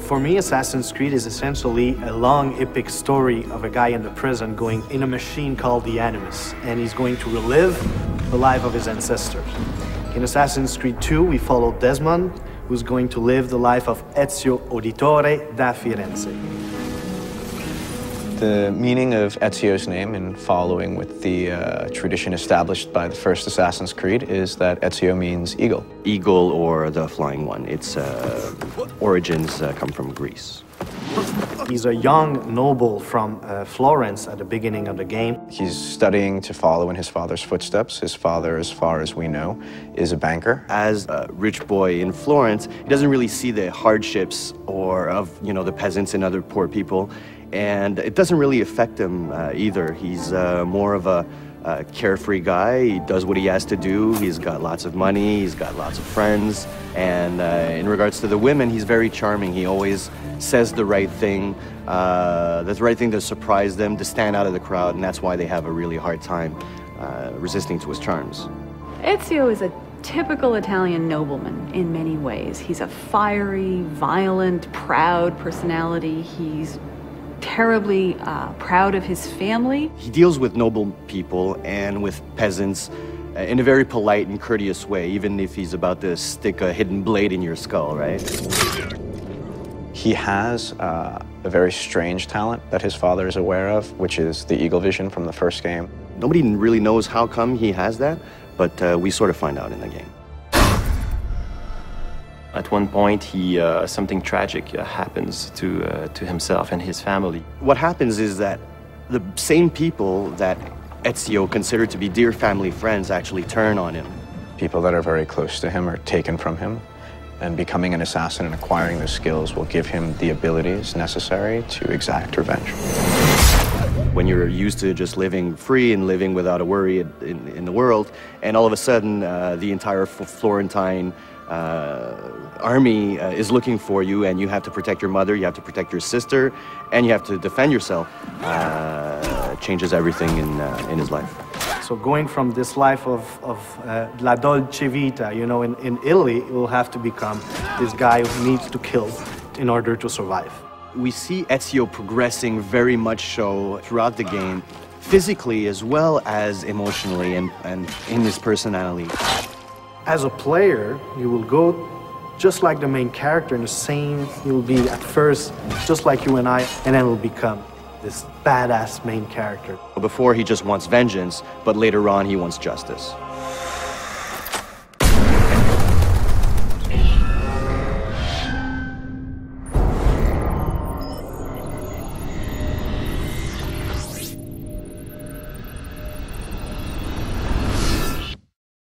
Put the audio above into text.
For me, Assassin's Creed is essentially a long, epic story of a guy in the prison going in a machine called the Animus, and he's going to relive the life of his ancestors. In Assassin's Creed 2, we follow Desmond, who's going to live the life of Ezio Auditore da Firenze. The meaning of Ezio's name, in following with the tradition established by the first Assassin's Creed, is that Ezio means eagle. Eagle or the flying one. Its origins come from Greece. He's a young noble from Florence at the beginning of the game. He's studying to follow in his father's footsteps. His father, as far as we know, is a banker. As a rich boy in Florence, he doesn't really see the hardships of the peasants and other poor people, and it doesn't really affect him either. He's more of a carefree guy. He does what he has to do. He's got lots of money. He's got lots of friends. And in regards to the women, he's very charming. He always says the right thing, the right thing to surprise them, to stand out of the crowd, and that's why they have a really hard time resisting to his charms. Ezio is a typical Italian nobleman in many ways. He's a fiery, violent, proud personality. He's terribly proud of his family. He deals with noble people and with peasants in a very polite and courteous way, even if he's about to stick a hidden blade in your skull, right? He has a very strange talent that his father is aware of, which is the eagle vision from the first game. Nobody really knows how come he has that, but we sort of find out in the game. At one point, something tragic happens to himself and his family. What happens is that the same people that Ezio considered to be dear family friends actually turn on him. People that are very close to him are taken from him, and becoming an assassin and acquiring those skills will give him the abilities necessary to exact revenge. When you're used to just living free and living without a worry in the world, and all of a sudden the entire Florentine army is looking for you, and you have to protect your mother, you have to protect your sister, and you have to defend yourself, changes everything in his life. So going from this life of la dolce vita, in Italy, it will have to become this guy who needs to kill in order to survive. We see Ezio progressing very much so throughout the game, physically as well as emotionally and in his personality. As a player, you will go just like the main character in the same, you'll be at first just like you and I, and then will become this badass main character. Before he just wants vengeance, but later on he wants justice.